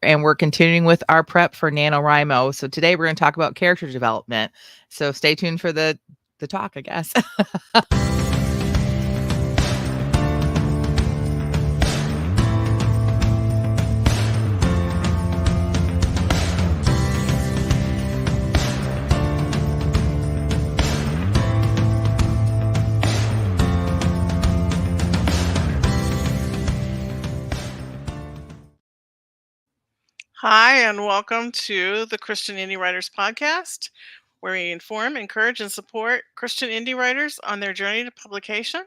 and we're continuing with our prep for NaNoWriMo. So today we're going to talk about character development. So stay tuned for the talk, I guess. Hi, and welcome to the Christian Indie Writers Podcast, where we inform, encourage, and support Christian indie writers on their journey to publication.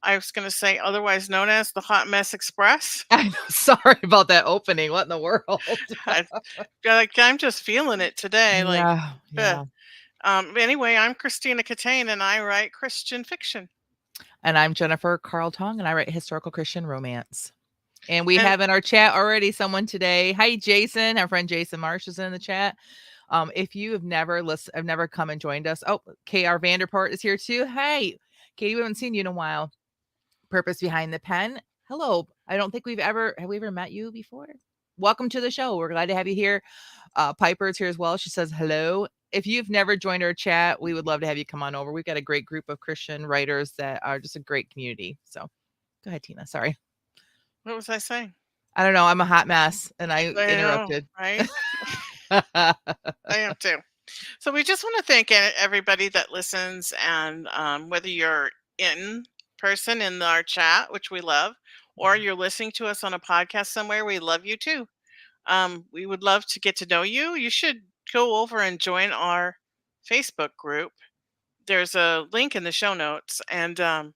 I was going to say, otherwise known as the Hot Mess Express. I'm sorry about that opening. What in the world? I'm just feeling it today. Yeah. Anyway, I'm Christina Catane, and I write Christian fiction. And I'm Jennifer Carl Tong, and I write historical Christian romance. And we And- have in our chat already someone today. Hi, Jason. Our friend Jason Marsh is in the chat. If you have never come and joined us. Oh, KR Vanderport is here too. Hey, Katie, we haven't seen you in a while. Purpose Behind the Pen. Hello. I don't think have we ever met you before? Welcome to the show. We're glad to have you here. Piper's here as well. She says hello. If you've never joined our chat, we would love to have you come on over. We've got a great group of Christian writers that are just a great community. So go ahead, Tina. Sorry. What was I saying? I don't know. I'm a hot mess and I interrupted. Know, right? I am too. So we just want to thank everybody that listens, and whether you're in person in our chat, which we love, or you're listening to us on a podcast somewhere, we love you too. We would love to get to know you. You should go over and join our Facebook group. There's a link in the show notes, and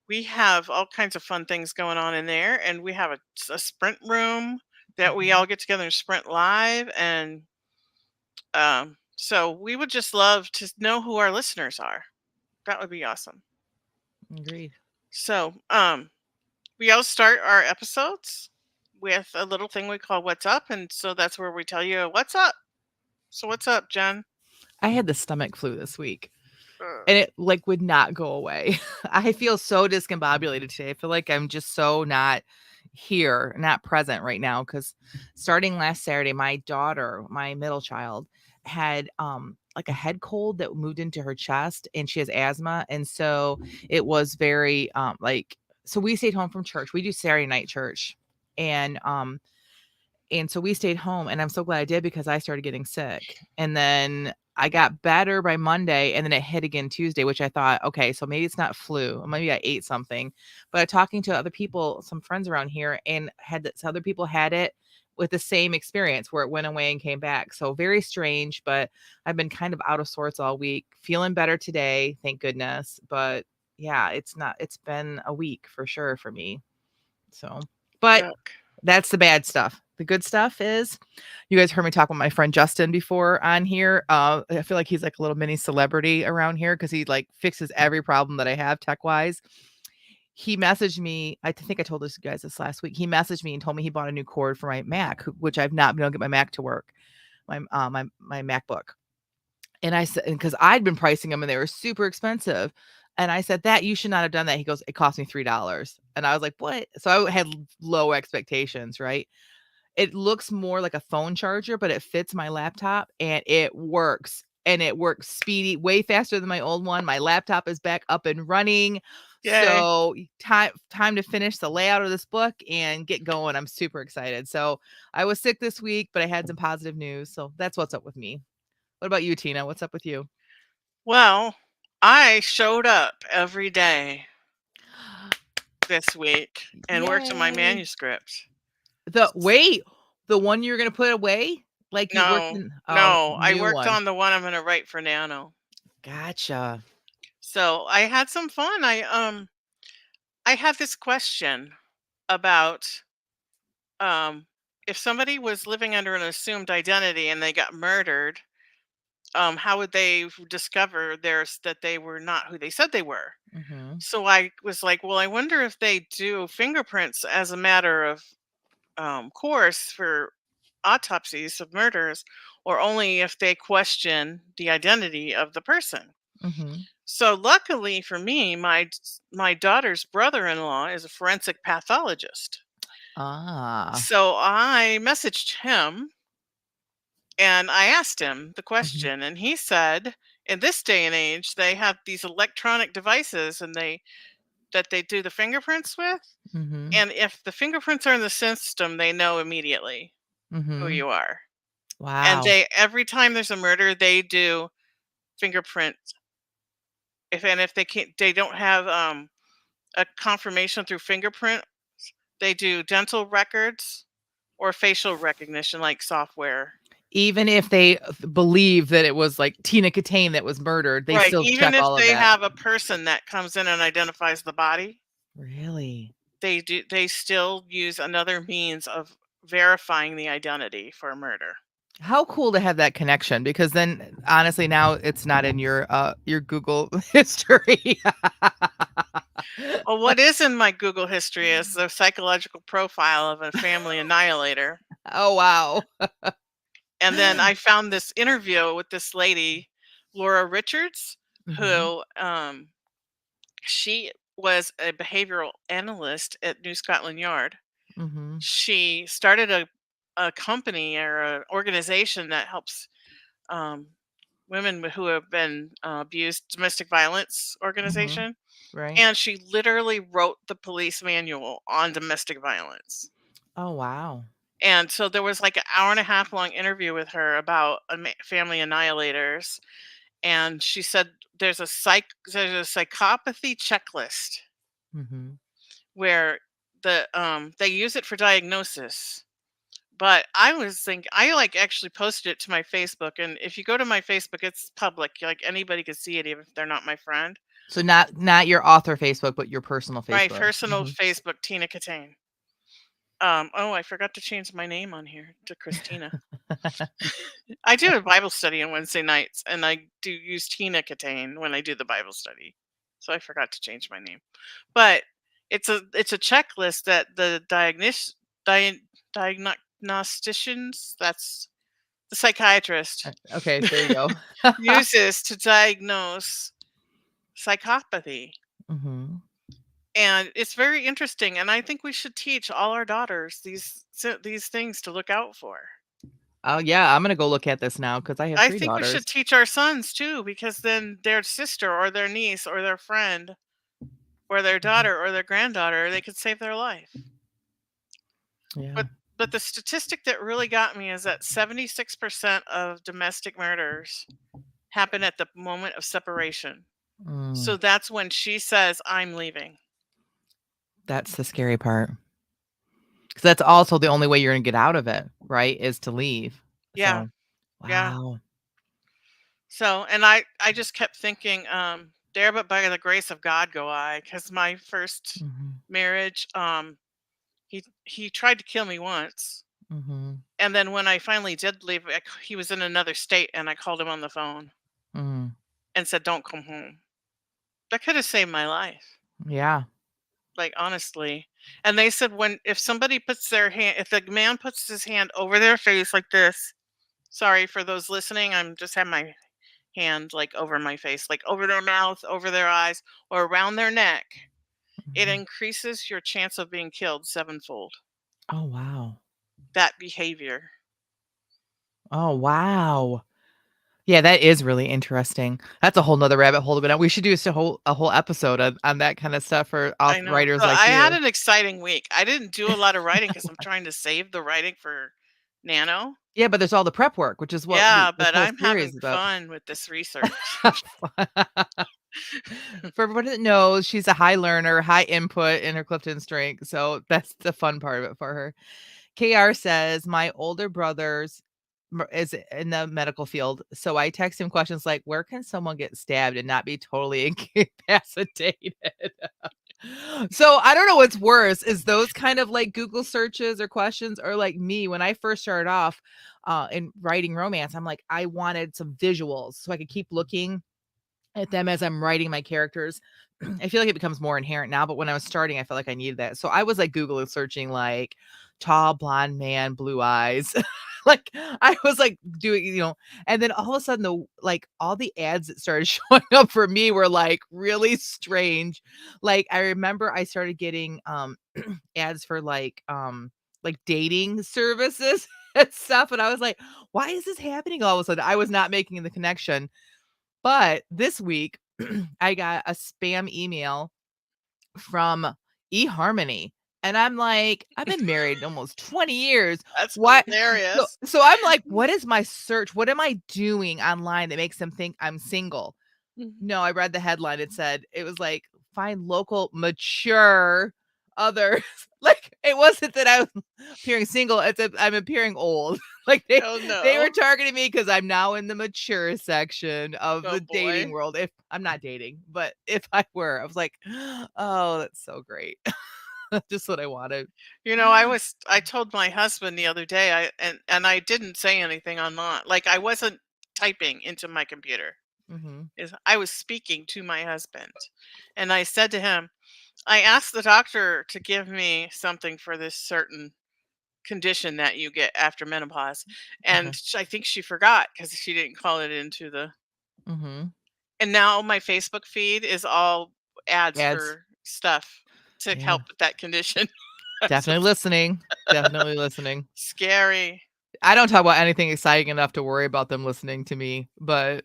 we have all kinds of fun things going on in there. And we have a sprint room that we all get together and sprint live. And so we would just love to know who our listeners are. That would be awesome. Agreed. So we all start our episodes with a little thing we call What's Up. And so that's where we tell you what's up. So what's up, Jen? I had the stomach flu this week. And it would not go away. I feel so discombobulated today. I feel like I'm just so not here, not present right now. Because starting last Saturday, my daughter, my middle child, had a head cold that moved into her chest, and she has asthma. And so it was very so we stayed home from church. We do Saturday night church. And so we stayed home, and I'm so glad I did, because I started getting sick. And then I got better by Monday, and then it hit again Tuesday, which I thought, okay, so maybe it's not flu. Maybe I ate something. But talking to other people, some friends around here, and other people had it with the same experience where it went away and came back. So very strange, but I've been kind of out of sorts all week. Feeling better today, thank goodness. But yeah, it's been a week for sure for me. So, but that's the bad stuff. The good stuff is, you guys heard me talk with my friend Justin before on here. I feel like he's like a little mini celebrity around here, because he fixes every problem that I have tech wise. He messaged me. I think I told you guys this last week. He messaged me and told me he bought a new cord for my Mac, which I've not been able to get my Mac to work, my MacBook. And I said, because I'd been pricing them and they were super expensive. And I said, that you should not have done that. He goes, it cost me $3. And I was like, what? So I had low expectations, right? It looks more like a phone charger, but it fits my laptop and it works. And it works speedy, way faster than my old one. My laptop is back up and running. Yay. So time to finish the layout of this book and get going. I'm super excited. So I was sick this week, but I had some positive news. So that's what's up with me. What about you, Tina? What's up with you? Well, I showed up every day this week and worked on my manuscript. The one you're going to put away? Like you worked in, no, I worked on the one I'm going to write for NaNo. Gotcha. So I had some fun. I had this question about if somebody was living under an assumed identity and they got murdered, how would they discover that they were not who they said they were? Mm-hmm. So I was like, well, I wonder if they do fingerprints as a matter of course for autopsies of murders, or only if they question the identity of the person. Mm-hmm. So luckily for me, my daughter's brother-in-law is a forensic pathologist. Ah. So I messaged him and I asked him the Mhm. question, and he said, in this day and age, they have these electronic devices and they do the fingerprints with. Mhm. And if the fingerprints are in the system, they know immediately who Mhm. you are. And Wow. they every time there's a murder, they do fingerprint. If they can't, they don't have a confirmation through fingerprint, they do dental records or facial recognition like software. Even if they believe that it was, like, Tina Katane that was murdered, they Right. still Even check if all of they that. have a person that comes in and identifies the body, Really? they still use another means of verifying the identity for a murder. How cool to have that connection, because then, honestly, now it's not in your Google history. Well, what is in my Google history is the psychological profile of a family annihilator. Oh, wow. And then I found this interview with this lady, Laura Richards, Mhm. who she was a behavioral analyst at New Scotland Yard. Mhm. She started a company or an organization that helps um, women who have been abused, domestic violence Mhm. organization. Right. And she literally wrote the police manual on domestic violence. Oh, wow. And so there was like an hour and a half long interview with her about family annihilators. And she said there's a psychopathy checklist Mhm. where they use it for diagnosis. But I was thinking, I like actually posted it to my Facebook, and if you go to my Facebook, it's public. Like anybody could see it, even if they're not my friend. So not your author Facebook, but your personal My Facebook. personal Mhm. Facebook, Tina Katane. Oh, I forgot to change my name on here to Christina. I do a Bible study on Wednesday nights, and I do use Tina Katane when I do the Bible study. So I forgot to change my name. But it's a checklist that the diagnosticians, that's the psychiatrist, Okay, there you go. uses to diagnose psychopathy. Mhm. And it's very interesting, and I think we should teach all our daughters these things to look out for. Oh, yeah, I'm gonna go look at this now because I have I 3 think we should daughters. teach our sons too, because then their sister or their niece or their friend or their Mhm. daughter or their granddaughter, they could save their life. Yeah. But the statistic that really got me is that 76% of domestic murders happen at the moment of separation. Mm. So that's when she says, "I'm leaving." That's the scary part, because that's also the only way you're gonna get out of it, right, is to leave. Yeah, So, yeah. wow. So, and I just kept thinking, "There, but by the grace of God go I," because my first Mhm. marriage, he tried to kill me once, Mhm. and then when I finally did leave, he was in another state, and I called him on the phone Mm. and said, "Don't come home." That could have saved my life, Yeah. like honestly. And they said when if somebody puts their hand, if the man puts his hand over their face like this. Sorry for those listening, I'm just have my hand like over my face, like over their mouth, over their eyes, or around their neck. It Mhm. increases your chance of being killed sevenfold. Oh, wow. That behavior. Oh, wow. Yeah, that is really interesting. That's a whole 'nother rabbit hole to go down. We should do a whole episode on that kinda stuff for I auth know. writers So like I had you. an exciting week. I didn't do a lot of writing because I'm trying to save the writing for Nano. Yeah, but there's all the prep work, which is what Yeah, this but whole I'm series having is about. fun with this research. For everybody that knows, she's a high learner, high input in her Clifton strength, so that's the fun part of it for her. KR says, "My older brother's is in the medical field, so I text him questions like, 'Where can someone get stabbed and not be totally incapacitated?'" So, I don't know what's worse, is those kind of, like, Google searches or questions, or like me, when I first started off, in writing romance, I'm like, I wanted some visuals so I could keep looking at them as I'm writing my characters. I feel like it becomes more inherent now, but when I was starting, I felt like I needed that. So I was like Google searching like tall blonde man, blue eyes. Like, I was, like, doing, and then all of a sudden, all the ads that started showing up for me were, like, really strange. Like, I remember I started getting, ads for, like, dating services and stuff, and I was like, "Why is this happening all of a sudden?" I was not making the connection. But this week, I got a spam email from eHarmony. And I'm like, I've been married almost 20 years. That's What? So, hilarious. so I'm like, what is my search? What am I doing online that makes them think I'm single? Mhm. No, I read the headline. It was like, find local mature others. Like, it wasn't that I was appearing single. It's that I'm appearing old. Like Oh, they were no. targeting me because I'm now in the mature section of Oh, the dating boy. world. If I'm not dating, but if I were, I was like, oh, that's so great. Just what I wanted. I told my husband the other day, and I didn't say anything online. Like, I wasn't typing into my computer. Mhm. I was speaking to my husband. And I said to him, I asked the doctor to give me something for this certain condition that you get after menopause. And Okay. I think she forgot because she didn't call it into the. Mhm. And now my Facebook feed is all ads Ads. for stuff to Yeah. help with that condition. So Definitely listening. Definitely listening. scary. I don't talk about anything exciting enough to worry about them listening to me, but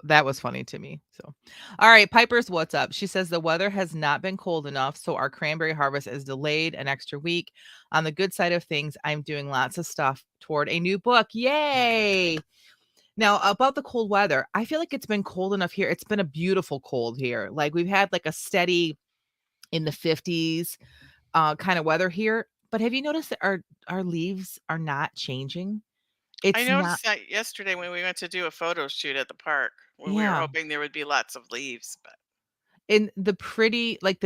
that was funny to me. So, all right, Piper's what's up? She says the weather has not been cold enough, so our cranberry harvest is delayed an extra week. On the good side of things, I'm doing lots of stuff toward a new book. Yay! Now, about the cold weather, I feel like it's been cold enough here. It's been a beautiful cold here. Like we've had like a steady in the 50s kind of weather here. But have you noticed that our leaves are not changing? I It's not. noticed that yesterday when we went to do a photo shoot at the park when we were Yeah. hoping there would be lots of leaves, but In the pretty like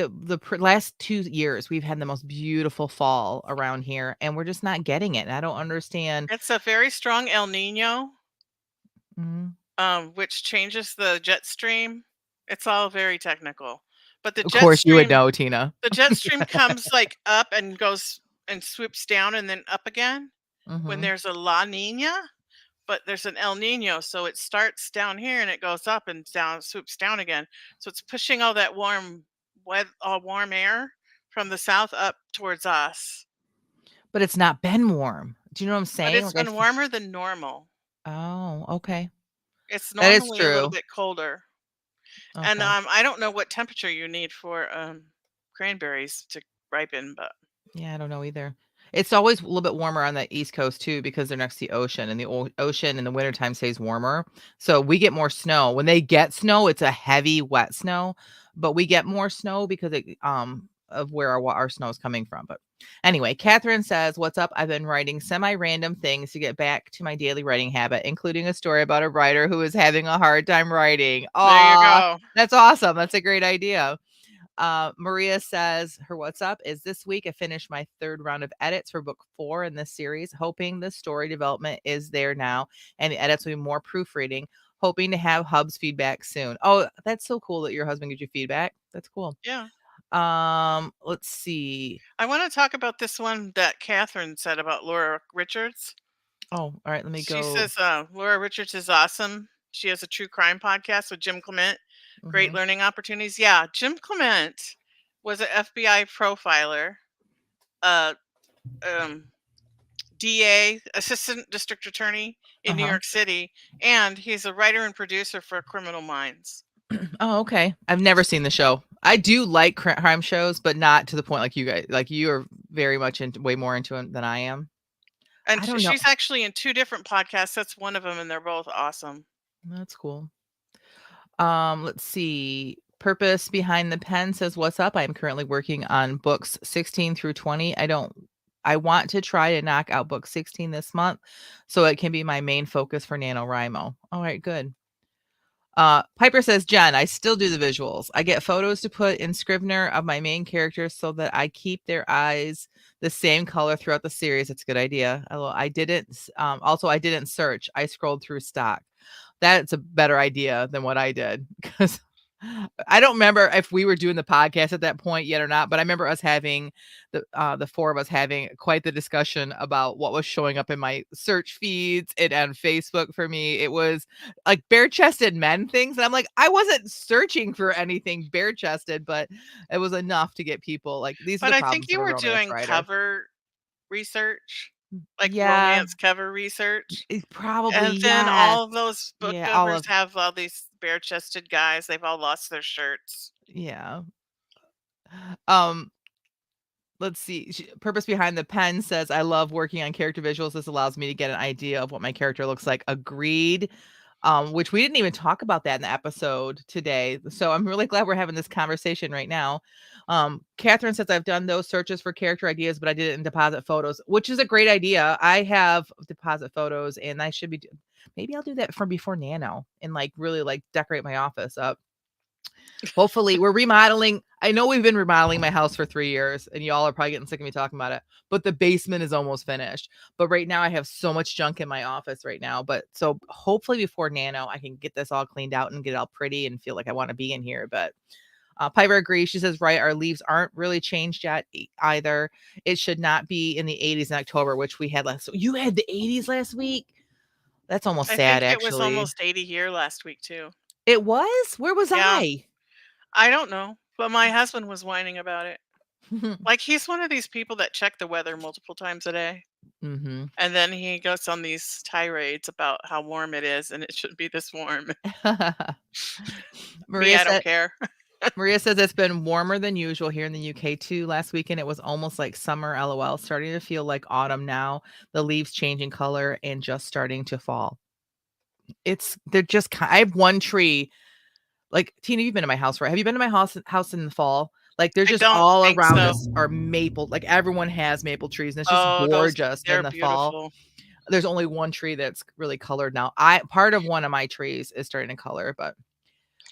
last 2 years, we've had the most beautiful fall around here, and we're just not getting it. And I don't understand. it's a very strong El Nino, Mhm. which changes the jet stream. It's all very technical. But Of course, you would know, Tina. the jet stream comes like up and goes and swoops down and then up again when Mhm. there's a La Nina, but there's an El Nino, so it starts down here and it goes up and down, swoops down again. So it's pushing all that warm air from the south up towards us. But it's not been warm. Do you know what I'm But saying? it's Like, been warmer than normal. oh, okay. It's That is normally a little true. bit colder. And Okay. I don't know what temperature you need for cranberries to ripen, but Yeah, I don't know either. It's always a little bit warmer on the East Coast too because they're next to the ocean, and the ocean in the wintertime stays warmer. So we get more snow. When they get snow, it's a heavy, wet snow, but we get more snow because of where our snow is coming from. But anyway, Catherine says, "What's up? I've been writing semi-random things to get back to my daily writing habit, including a story about a writer who is having a hard time writing." there you Aw, go. that's awesome. That's a great idea. Maria says her what's up is this week I finished my third round of edits for book 4 in this series, hoping the story development is there now and the edits will be more proofreading, hoping to have Hub's feedback soon. Oh, that's so cool that your husband gives you feedback. That's cool. Yeah. Let's see. I want to talk about this one that Catherine said about Laura Richards. Oh, all right, let me She go. says Laura Richards is awesome. She has a true crime podcast with Jim Clement. Great Mhm. learning opportunities. Yeah, Jim Clement was an FBI profiler, uh, um, DA, assistant district attorney in New Uh-huh. York City, and he's a writer and producer for Criminal Minds. Oh, okay. I've never seen the show. I do like crime shows, but not to the point like you guys. Like you are very much into way more into it than I am. And I don't know. she's actually in 2 different podcasts. That's one of them, and they're both awesome. That's cool. Let's see. Purpose Behind the Pen says, "What's up? I'm currently working on books 16 through 20. I want to try to knock out book 16 this month so it can be my main focus for NaNoWriMo." All right, good. Piper says, "Jen, I still do the visuals. I get photos to put in Scrivener of my main characters so that I keep their eyes the same color throughout the series. It's a good idea. I didn't, also, I didn't search. I scrolled through stock. That's a better idea than what I did because I don't remember if we were doing the podcast at that point yet or not, but I remember us having the four of us having quite the discussion about what was showing up in my search feeds and on Facebook for me. It was like bare-chested men things, and I'm like, I wasn't searching for anything bare-chested, but it was enough to get people like, these are But the I think problems you of a were romance doing writer. cover research, like Yeah, romance cover research. probably, And then yes. all of those Yeah, all booktubers of have all these bare-chested guys. They've all lost their shirts. yeah. Um, let's see. Purpose behind the pen says, I love working on character visuals. This allows me to get an idea of what my character looks like. Agreed. Which we didn't even talk about that in the episode today. So I'm really glad we're having this conversation right now. Catherine says, I've done those searches for character ideas, but I did it in deposit photos, which is a great idea. I have deposit photos and I should be, maybe I'll do that from before Nano and like really like decorate my office up. Hopefully, we're remodeling. I know we've been remodeling my house for 3 years, and y'all are probably getting sick of me talking about it, but the basement is almost finished. But right now, I have so much junk in my office right now. But so hopefully before Nano, I can get this all cleaned out and get it all pretty and feel like I want to be in here. But Piper agrees. She says, right, our leaves aren't really changed yet either. It should not be in the 80s in October, which we had last. So you had the 80s last week? That's almost I sad, think it was actually. almost 80 here last week too. It was? Where was Yeah, I? I don't know, but my husband was whining about it. Like, he's one of these people that check the weather multiple times a day, hmm and then he goes on these tirades about how warm it is, and it shouldn't be this warm. Me, Maria I don't said care. Maria says it's been warmer than usual here in the UK too. Last weekend it was almost like summer, lol. Starting to feel like autumn now. The leaves changing color and just starting to fall. They're just I have one tree. Like Tina, you've been to my house, right? Have you been to my house in the fall? Like there's I just don't all think around so. us are maple. Like everyone has maple trees, and it's just Oh, gorgeous in they're the fall. beautiful. There's only one tree that's really colored now. I part of one of my trees is starting to color, but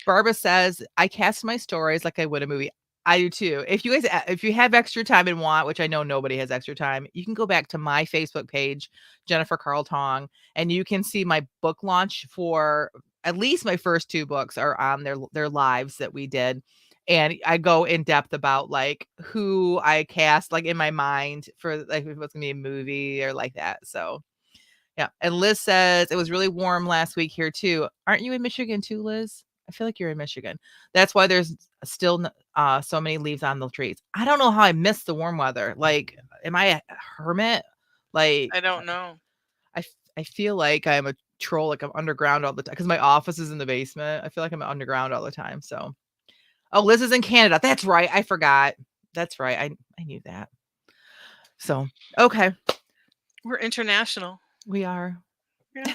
Barbara says, I cast my stories like I would a movie. I do too. If you guys, if you have extra time and want, which I know nobody has extra time, you can go back to my Facebook page, Jennifer Carl Tong, and you can see my book launch for at least my first two books are on their lives that we did. And I go in depth about like who I cast like in my mind for like if it was gonna be a movie or like that. So yeah. And Liz says it was really warm last week here too. Aren't you in Michigan too, Liz? I feel like you're in Michigan. That's why there's still so many leaves on the trees. I don't know how I missed the warm weather. Like, am I a hermit? Like, I don't know. I feel like I'm a troll. Like I'm underground all the time because my office is in the basement. I feel like I'm underground all the time. So, oh, Liz is in Canada. That's right. I forgot. That's right. I knew that. So, okay, We're international. we are. Yeah.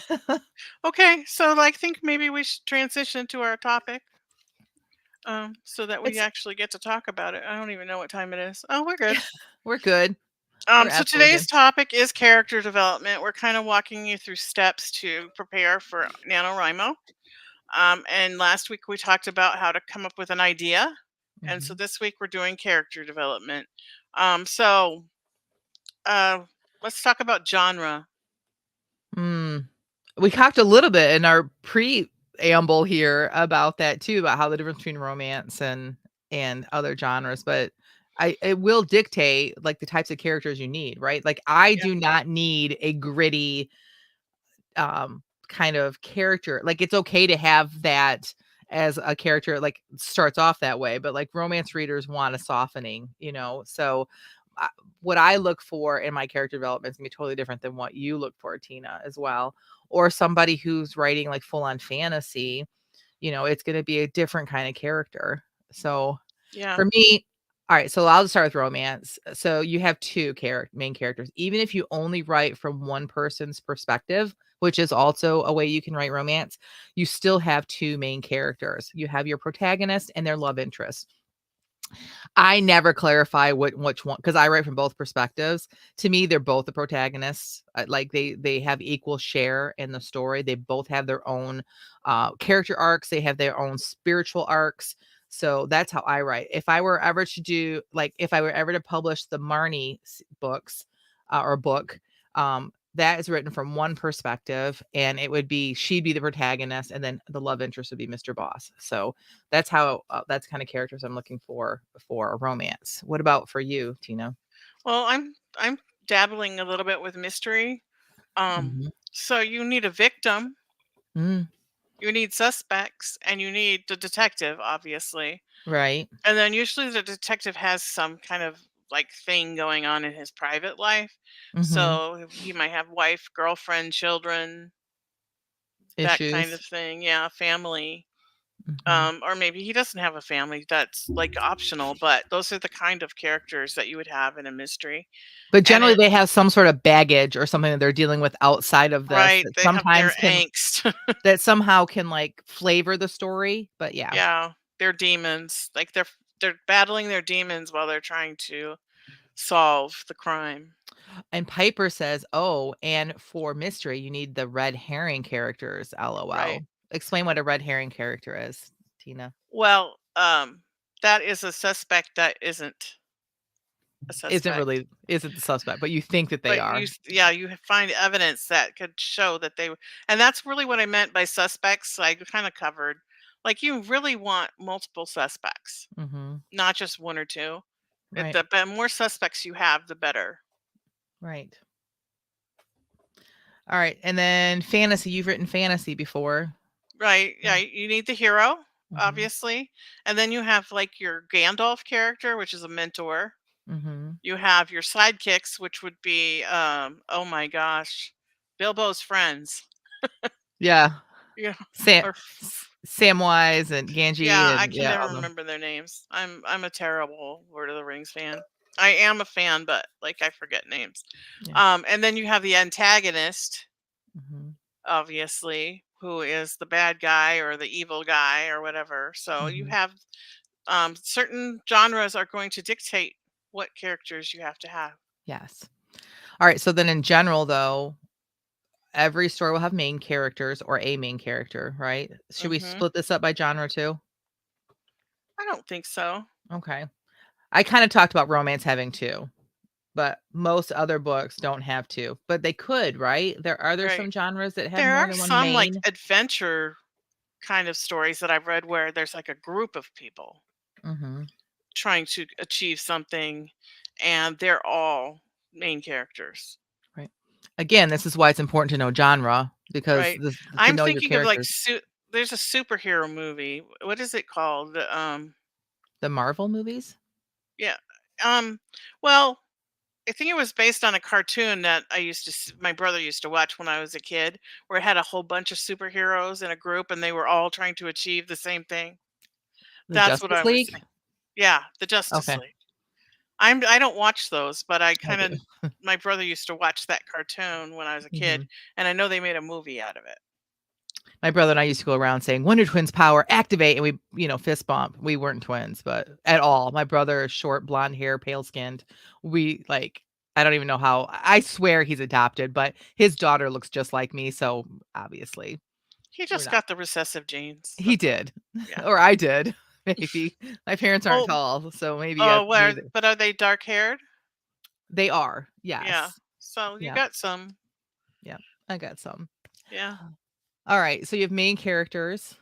Okay, so I think maybe we should transition to our topic, so that we It's actually get to talk about it. I don't even know what time it is. Oh, we're good. we're good. We're So absolutely today's good. topic is character development. We're kind of walking you through steps to prepare for NaNoWriMo. And last week we talked about how to come up with an idea. And so Mhm. this week we're doing character development. So uh, let's talk about genre. Mm. We talked a little bit in our preamble here about that too, about how the difference between romance and other genres, but it will dictate like the types of characters you need, right? Like I Yeah. do not need a gritty kind of character. Like it's okay to have that as a character like starts off that way, but like romance readers want a softening, you know. So uh, what I look for in my character development is gonna be totally different than what you look for, Tina, as well. Or somebody who's writing like full on fantasy, you know, it's gonna be a different kind of character. So Yeah. for me, all right, so I'll just start with romance. So you have two main characters. Even if you only write from one person's perspective, which is also a way you can write romance, you still have two main characters. You have your protagonist and their love interest. I never clarify which one because I write from both perspectives. To me, they're both the protagonists. Like they have equal share in the story. They both have their own character arcs. They have their own spiritual arcs. So that's how I write. If I were ever to if I were ever to publish the Marnie books or book, that is written from one perspective, and it would be she'd be the protagonist, and then the love interest would be Mr. Boss. So that's how that's kind of characters I'm looking for a romance. What about for you, Tina? Well, I'm dabbling a little bit with mystery. Mhm. So you need a victim, Mm, you need suspects, and you need the detective, obviously. right. And then usually the detective has some kind of like thing going on in his private life. Mhm. So he might have wife, girlfriend, children, that kind Issues. of thing. Yeah, family. Mhm. Or maybe he doesn't have a family. That's like optional, but those are the kind of characters that you would have in a mystery. But And generally it they have some sort of baggage or something that they're dealing with outside of this right, that they have their sometimes can angst. that somehow can like flavor the story. But yeah. Yeah, they're demons. Like they're battling their demons while they're trying to solve the crime. And Piper says, "Oh, and for mystery, you need the red herring characters, Right. LOL." Explain what a red herring character is, Tina. Well, that is a suspect that isn't a suspect. Isn't the suspect, but you think that they But are. yeah, you find evidence that could show that and that's really what I meant by suspects. I kind of covered, like you really want multiple suspects, Mhm. not just one or two. Right. The more suspects you have, the better. Right. All right, and then fantasy, you've written fantasy before. Right? Yeah, Mm. you need the hero, Mhm. obviously, and then you have like your Gandalf character, which is a mentor. Mhm. You have your sidekicks, which would be, oh my gosh, Bilbo's friends. Yeah. Yeah, Sam or Samwise and Ganji yeah, I and can yeah, never all them. remember their names. I'm a terrible Lord of the Rings fan. I am a fan, but like I forget names. Yeah. And then you have the antagonist, Mhm. obviously, who is the bad guy or the evil guy or whatever. So you Mhm. have certain genres are going to dictate what characters you have to have. Yes. All right, so then in general though, every story will have main characters or a main character, right? Should we Hmm. split this up by genre too? I don't think so. Okay. I kinda talked about romance having 2, but most other books don't have 2, but they could, right? There Right. some genres that have There more are than one some like main? adventure kind of stories that I've read where there's like a group of people Mhm. trying to achieve something and they're all main characters. Right. Again, this is why it's important to know genre because Right. this to I'm know your thinking of like characters. there's a superhero movie. What is it called? The Marvel movies? Yeah. Um well, I think it was based on a cartoon that my brother used to watch when I was a kid, where it had a whole bunch of superheroes in a group and they were all trying to achieve the same thing. The That's what Justice I was League? thinking. Yeah, the Justice Okay, League. I don't watch those, but I I kind do. of my brother used to watch that cartoon when I was a kid, Mhm. and I know they made a movie out of it. My brother and I used to go around saying, "Wonder Twins power, activate," and we, fist bump. We weren't twins, but at all. My brother is short, blonde hair, pale skinned. We like I don't even know how I swear he's adopted, but his daughter looks just like me, so obviously He we're just not. got the recessive genes. He That's all. did. Yeah. Or I did, maybe. My parents aren't Oh, tall, so maybe oh, that's where? me that But are they dark haired? they are. Yeah. Yes. So you Yeah. got some. Yeah. I got some. Yeah. All right, so you have main characters.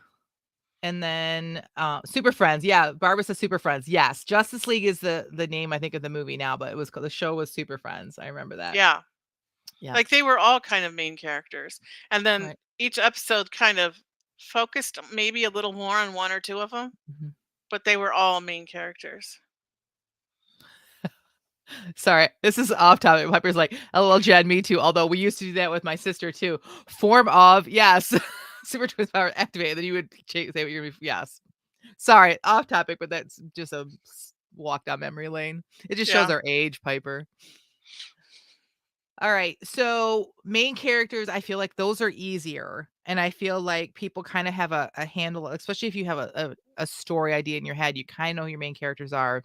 And then, Super Friends, yeah, Barbara says Super Friends, yes. Justice League is the name, I think, of the movie now, but it was the show was Super Friends, I remember that. Yeah. Yeah, Like they were all kind of main characters, and then right. each episode kind of focused maybe a little more on one or two of them, Mhm. but they were all main characters. Sorry, this is off topic. Piper's like, "LOL, Jen, me too," although we used to do that with my sister too. Form of yes, Super Twins power activate, then you would say what you're yes. Sorry, off topic, but that's just a walk down memory lane. It just shows Yeah. our age, Piper. All right. So main characters, I feel like those are easier. And I feel like people kind of have a handle, especially if you have a story idea in your head, you kind of know who your main characters are.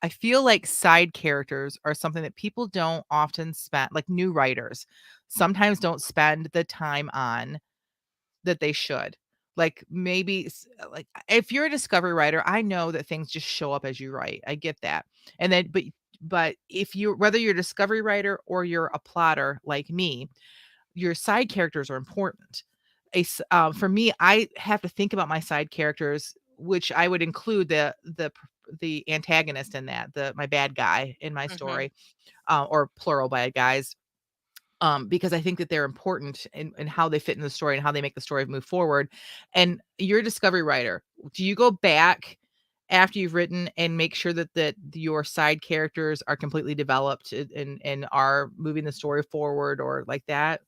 I feel like side characters are something that people don't often spend, like new writers sometimes don't spend the time on that they should. Like maybe like if you're a discovery writer, I know that things just show up as you write. I get that. And then but But if you whether you're a discovery writer or you're a plotter like me, your side characters are important. For me, I have to think about my side characters, which I would include the antagonist in that, my bad guy in my Mhm. story, or plural bad guys, because I think that they're important in how they fit in the story and how they make the story move forward. And you're a discovery writer. Do you go back after you've written and make sure that your side characters are completely developed and are moving the story forward or like that?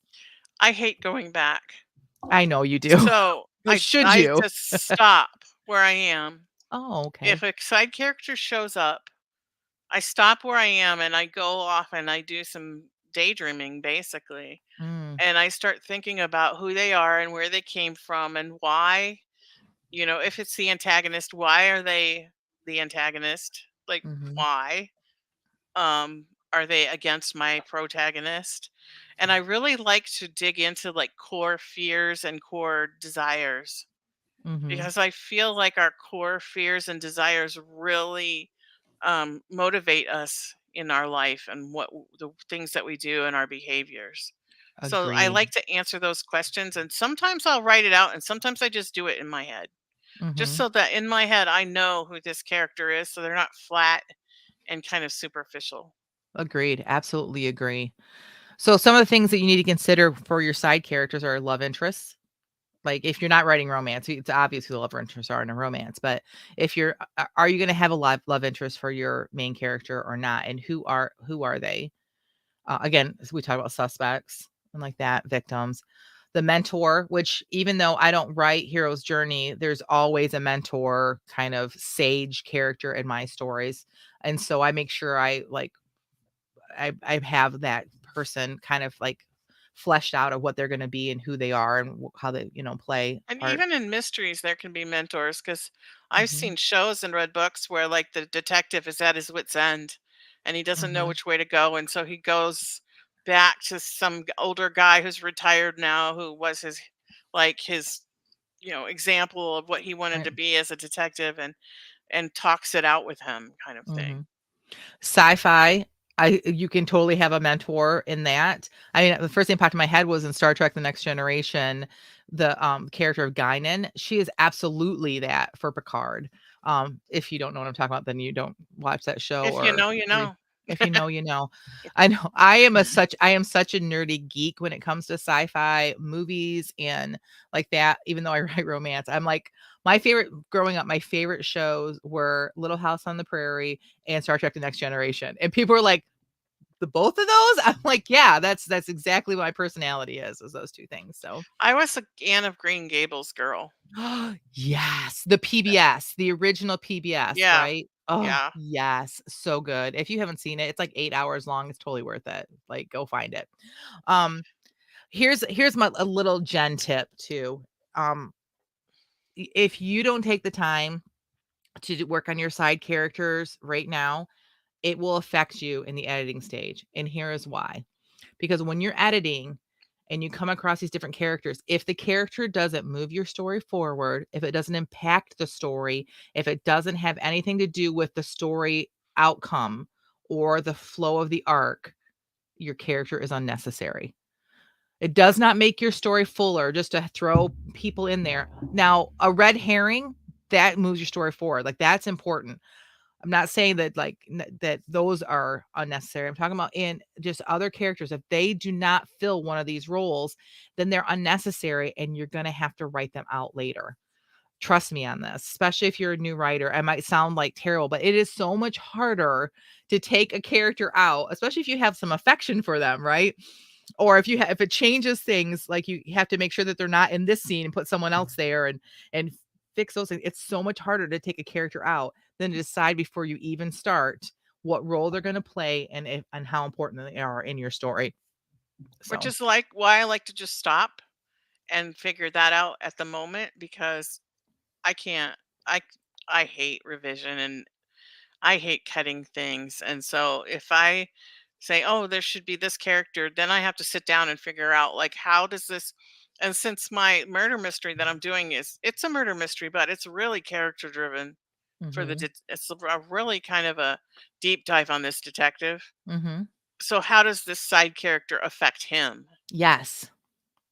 I hate going back. I know you do. So, I Should I you? just stop where I am. Oh, If okay. a side character shows up, I stop where I am and I go off and I do some daydreaming, basically. Mm, And I start thinking about who they are and where they came from and why, if it's the antagonist, why are they the antagonist? Like, mhm, why? Are they against my protagonist? And I really like to dig into like core fears and core desires, mhm, because I feel like our core fears and desires really motivate us in our life and the things that we do and our behaviors. So I agreed. like to answer those questions, and sometimes I'll write it out, and sometimes I just do it in my head, just Mhm, so that in my head I know who this character is, so they're not flat and kind of superficial. agreed, absolutely agree. So some of the things that you need to consider for your side characters are love interests. Like, if you're not writing romance, it's obvious who the love interests are in a romance, but if you're are you gonna have a love interest for your main character or not, and who are they? Again, we talk about suspects and like that, victims. The mentor, which even though I don't write hero's journey, there's always a mentor kind of sage character in my stories. And so I make sure I have that person kind of like fleshed out of what they're going to be and who they are and how they, play a And part. even in mysteries, there can be mentors, because I've Mhm. seen shows and read books where, like, the detective is at his wit's end and he doesn't know Mhm. which way to go. And so he goes back to some older guy who's retired now, who was his example of what he wanted Right. to be as a detective, and talks it out with him, kind of thing. Mhm. Sci-fi, you can totally have a mentor in that. I mean, the first thing that popped in my head was in Star Trek: The Next Generation, the character of Guinan. She is absolutely that for Picard. If you don't know what I'm talking about, then you don't watch that show If you or know, you read. know. If you know, you know. I know I am such a nerdy geek when it comes to sci-fi movies and like that, even though I write romance. I'm like my favorite shows were Little House on the Prairie and Star Trek: The Next Generation. And people were like, "The both of those?" I'm like, "Yeah, that's exactly what my personality is those 2 things." So, I was a Anne of Green Gables girl. yes, the PBS, the original PBS, Yeah. right? Oh, Yeah. yes, so good. If you haven't seen it, it's like 8 hours long. It's totally worth it. Like, go find it. Um, here's my a little Gen tip too. Um, if you don't take the time to work on your side characters right now, it will affect you in the editing stage. And here is why. Because when you're editing and you come across these different characters, if the character doesn't move your story forward, if it doesn't impact the story, if it doesn't have anything to do with the story outcome or the flow of the arc, your character is unnecessary. It does not make your story fuller just to throw people in there. Now, a red herring that moves your story forward. Like, that's important. I'm not saying that like that those are unnecessary. I'm talking about in just other characters. If they do not fill one of these roles, then they're unnecessary and you're going to have to write them out later. Trust me on this, especially if you're a new writer. I might sound like terrible, but it is so much harder to take a character out, especially if you have some affection for them, right? Or if it changes things, like you have to make sure that they're not in this scene and put someone else there and fix those things. It's so much harder to take a character out than to decide before you even start what role they're going to play and how important they are in your story. Which So, is like why I like to just stop and figure that out at the moment, because I can't I I hate revision, and I hate cutting things. And so if I say, "Oh, there should be this character," then I have to sit down and figure out, like, how does this. And since my murder mystery that I'm doing it's a murder mystery, but it's really character driven. for Mhm. it's a really kind of a deep dive on this detective. Mhm. So how does this side character affect him? Yes.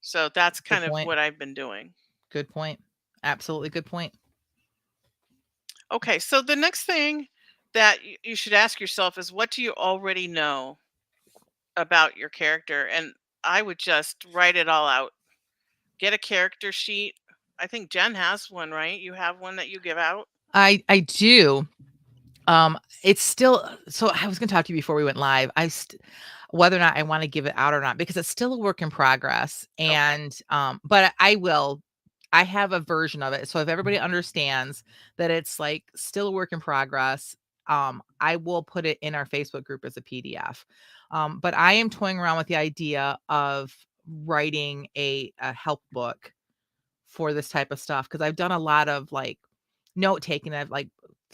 So that's Good kind of point. what I've been doing. Good point. Absolutely good point. Okay, so the next thing that you should ask yourself is, what do you already know about your character? And I would just write it all out. Get a character sheet. I think Jen has one, right? You have one that you give out? I do. It's still so I was gonna talk to you before we went live. Whether or not I wanna give it out or not, because it's still a work in progress, Okay. and, but I will. I have a version of it, so if everybody understands that it's, like, still a work in progress, I will put it in our Facebook group as a PDF. But I am toying around with the idea of writing a help book for this type of stuff because 'cause I've done a lot of, like, note taking of, like,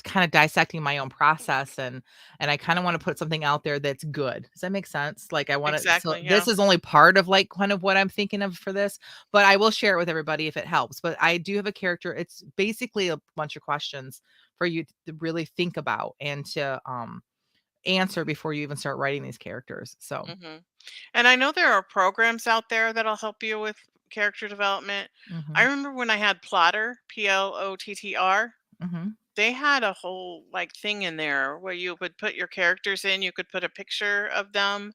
kinda dissecting my own process, and I kinda wanna put something out there that's good. Does that make sense? Like, I wanna so Exactly. this Yeah. is only part of, like, kind of what I'm thinking of for this, but I will share it with everybody if it helps. But I do have a character. It's basically a bunch of questions for you to really think about and to, answer before you even start writing these characters. So hmm And I know there are programs out there that'll help you with character development. I mhm, remember when I had Plotter, Plottr, mhm, they had a whole like thing in there where you would put your characters in, you could put a picture of them,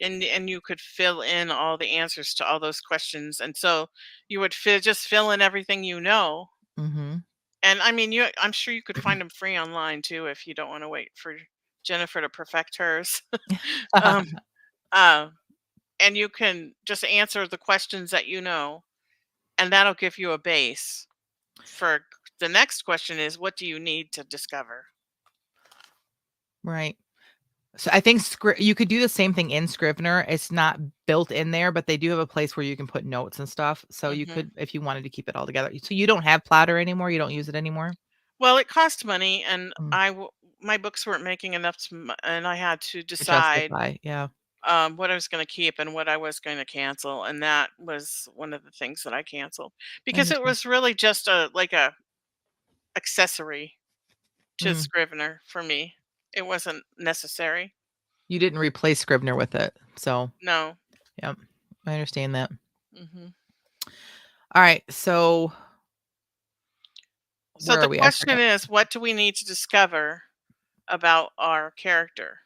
and you could fill in all the answers to all those questions. And so you would just fill in everything you know. mhm. And I mean, I'm sure you could find them free online too if you don't want to wait for Jennifer to perfect hers. um, uh, and you can just answer the questions that you know, and that'll give you a base for the next question is, what do you need to discover? Right. So I think you could do the same thing in Scrivener. It's not built in there, but they do have a place where you can put notes and stuff. So you hmm could, if you wanted to keep it all together. So you don't have Plotter anymore. You don't use it anymore. Well, it cost money, and Mm, my books weren't making enough, and I had to to decide justify, yeah, what I was going to keep and what I was going to cancel, and that was one of the things that I canceled I because it understand. was really just a accessory to Mm, Scrivener for me. It wasn't necessary. you didn't replace Scrivener with it. So No. yep, I understand that. hmm All right, so So where the are we? I question forgot. is, what do we need to discover about our character?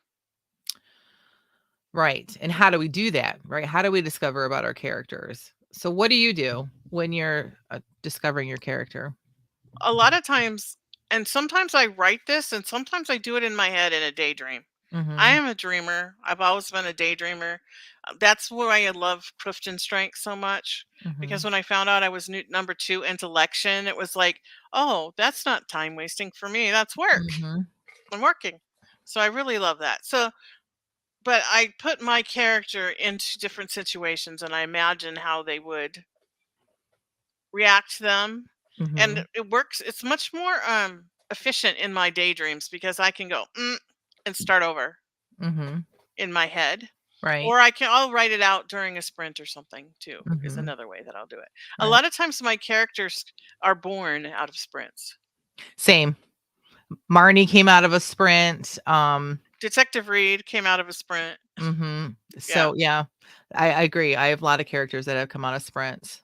Right, and how do we do that? Right, how do we discover about our characters? So what do you do when you're discovering your character? A lot of times, and sometimes I write this, and sometimes I do it in my head in a daydream. I Mm-hmm. am a dreamer. I've always been a daydreamer. That's why I love Clifton Strength so much. Mm-hmm. Because when I found out I was number two intellection, it was like, oh, that's not time wasting for me. That's work. Mm-hmm. I'm working. So I really love that. So, but I put my character into different situations and I imagine how they would react to them, and Mm-hmm. it works. It's much more efficient in my daydreams because I can go and start over Mhm. in my head, Right. or I'll write it out during a sprint or something too, is Mhm. another way that I'll do it. A Right. lot of times my characters are born out of sprints. Same. Marnie came out of a sprint. Detective Reed came out of a sprint. Mhm. Yeah. So, yeah, I agree. I have a lot of characters that have come out of sprints.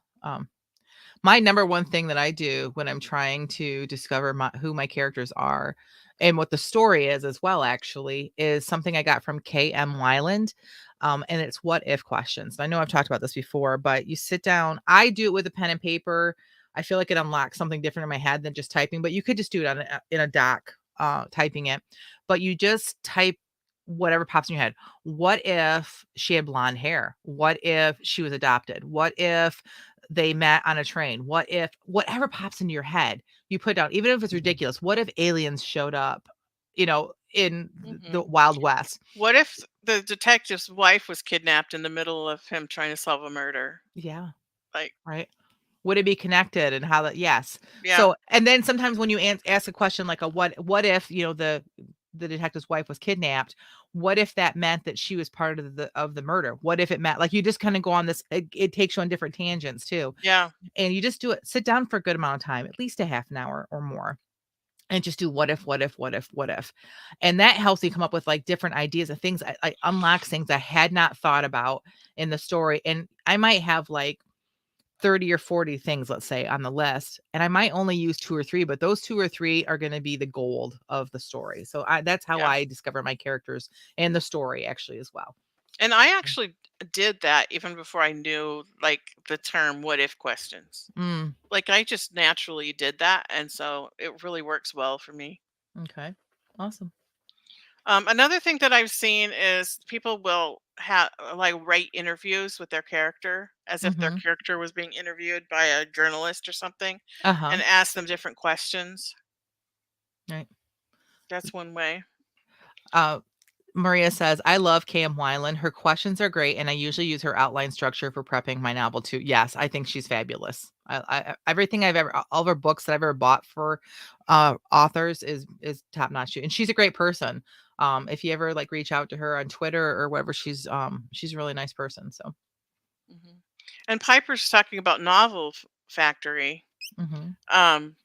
My number one thing that I do when I'm trying to discover who my characters are and what the story is as well, actually, is something I got from K.M. Wyland. And it's what if questions. I know I've talked about this before, but you sit down. I do it with a pen and paper. I feel like it unlocks something different in my head than just typing, but you could just do it in a doc, typing it. But you just type whatever pops in your head. What if she had blonde hair? What if she was adopted? What if they met on a train? What if whatever pops into your head, you put down, even if it's ridiculous. What if aliens showed up, in hmm the Wild West? What if the detective's wife was kidnapped in the middle of him trying to solve a murder? Yeah, Like, right. Would it be connected and how that? Yes. yeah, So, and then sometimes when you ask a question like a what if, the detective's wife was kidnapped, what if that meant that she was part of the murder? What if it meant, like, you just kind of go on this, it takes you on different tangents too. yeah. And you just do it, sit down for a good amount of time, at least a half an hour or more. and just do what if, what if, what if, what if. And that helps me come up with like different ideas of things. I unlocks things I had not thought about in the story. And I might have like 30 or 40 things, let's say, on the list, and I might only use 2 or 3, but those 2 or 3 are going to be the gold of the story. So that's how Yeah. I discover my characters and the story actually as well. And I actually did that even before I knew like the term what if questions. Mm, Like I just naturally did that, and so it really works well for me. okay. Awesome. Another thing that I've seen is people will have like write interviews with their character as if their Mhm. character was being interviewed by a journalist or something, Uh-huh. and ask them different questions. Right. That's one way. Uh Maria says, I love Cam Weiland. Her questions are great, and I usually use her outline structure for prepping my novel too. Yes, I think she's fabulous. Everything I've ever, all of her books that I've ever bought for authors is top notch. And she's a great person. If you ever like reach out to her on Twitter or whatever, she's a really nice person. So, Mhm. And Piper's talking about Novel Factory. mhm.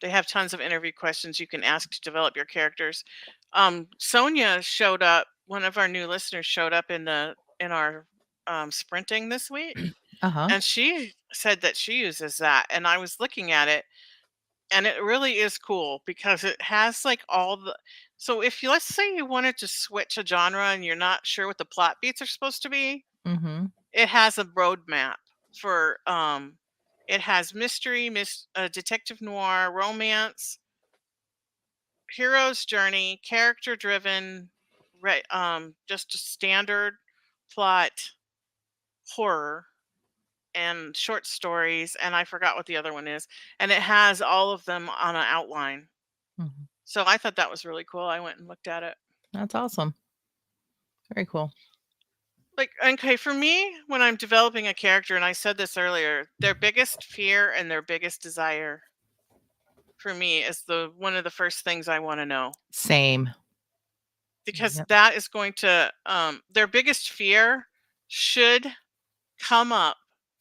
They have tons of interview questions you can ask to develop your characters. Sonia showed up. One of our new listeners showed up in our sprinting this week, Uh-huh. and she said that she uses that. And I was looking at it, and it really is cool because it has like all the. So if you let's say you wanted to switch a genre and you're not sure what the plot beats are supposed to be, Mhm. it has a roadmap for it has mystery, detective noir, romance, hero's journey, character driven, just a standard plot, horror, and short stories, and I forgot what the other one is, and it has all of them on an outline. Mhm. So I thought that was really cool. I went and looked at it. That's awesome. Very cool. Like, okay, for me, when I'm developing a character, and I said this earlier, their biggest fear and their biggest desire for me is the one of the first things I want to know, Same. because Yep. that is going to their biggest fear should come up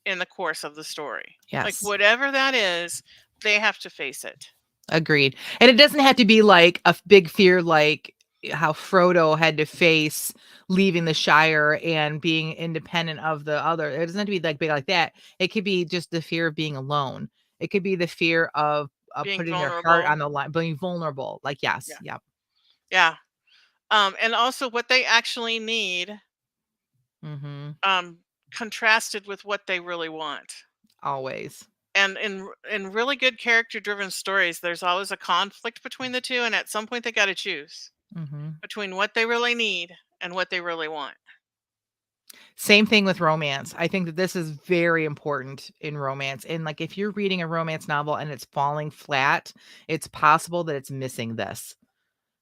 in the course of the story. Like Yes. whatever that is, they have to face it. Agreed. And it doesn't have to be like a big fear like how Frodo had to face leaving the Shire and being independent of the other. It doesn't have to be like big like that. It could be just the fear of being alone. It could be the fear of Being putting their heart vulnerable. on the line, being vulnerable. Like, yes, Yeah. yep. Yeah. And also what they actually need, Mhm. um, contrasted with what they really want. Always. And in really good character driven stories, there's always a conflict between the two, and at some point they got to choose Mhm. between what they really need and what they really want. Same thing with romance. I think that this is very important in romance. And like if you're reading a romance novel and it's falling flat, it's possible that it's missing this.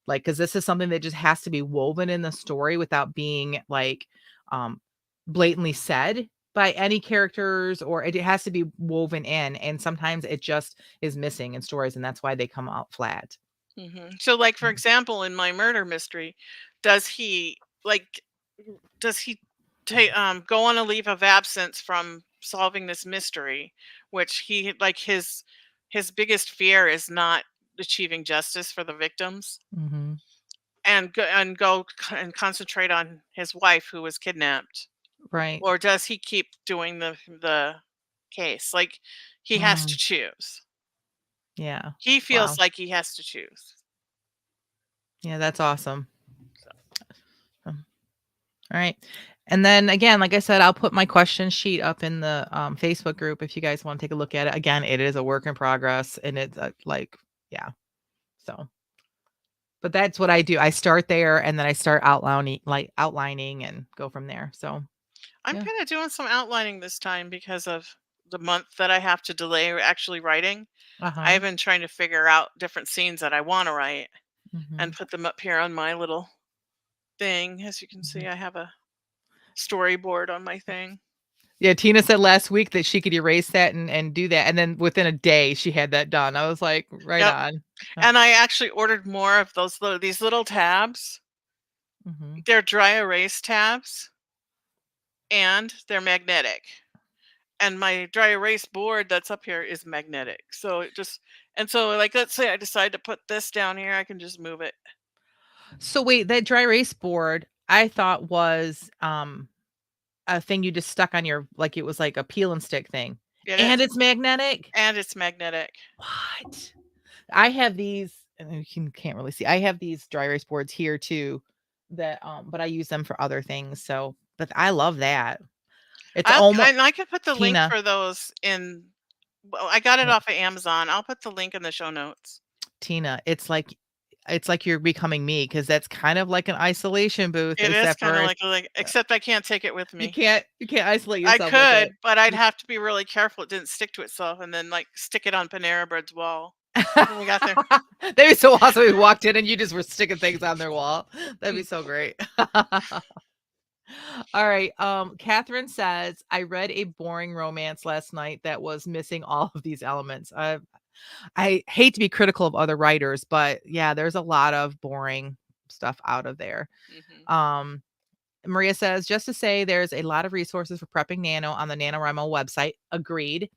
Like, because this is something that just has to be woven in the story without being like um blatantly said by any characters, or it has to be woven in. And sometimes it just is missing in stories, and that's why they come out flat. So, like for Mm. example, in my murder mystery, does he like does he go on a leave of absence from solving this mystery, which he like his biggest fear is not achieving justice for the victims, Mhm. and and concentrate on his wife who was kidnapped, Right. or does he keep doing the case? Like he has to Mm. choose. Yeah. He feels Wow. like he has to choose. Yeah, that's awesome. So, All right. And then again, like I said, I'll put my question sheet up in the Facebook group if you guys want to take a look at it. Again, it is a work in progress, and it's like, yeah. So, but that's what I do. I start there and then I start outlining and go from there. So, I'm yeah. kind of doing some outlining this time because of the month that I have to delay actually writing. Uh-huh. I've been trying to figure out different scenes that I want to write and Mhm. put them up here on my little thing. As you can see, Mhm. I have a storyboard on my thing. Yeah, Tina said last week that she could erase that and do that, and then within a day she had that done. I was like, right Yep. on. And I actually ordered more of these little tabs. Mhm. They're dry erase tabs, and they're magnetic. And my dry erase board that's up here is magnetic. So it just And so, like, let's say I decide to put this down here, I can just move it. So wait, that dry erase board I thought was a thing you just stuck on your like it was like a peel and stick thing. It And is. it's magnetic? And it's magnetic. What? I have these and you can't really see. I have these dry erase boards here too that but I use them for other things. So, but I love that. It's almost I could put the link Tina. for those in. Well, I got it Yeah, off of Amazon. I'll put the link in the show notes. Tina, it's like you're becoming me because that's kind of like an isolation booth, It is except kind for of it's like, except I can't take it with you me. can't isolate I yourself with it. could, but I'd You have to be really careful it didn't stick to itself and then like stick it on Panera Bread's wall when we got there. That'd be so awesome if we walked in and you just were sticking things on their wall. That'd be so great. All right. Catherine says, I read a boring romance last night that was missing all of these elements. I hate to be critical of other writers, but yeah, there's a lot of boring stuff out of there. Hmm. Um, Maria says, just to say there's a lot of resources for prepping Nano on the NaNoWriMo website. Agreed,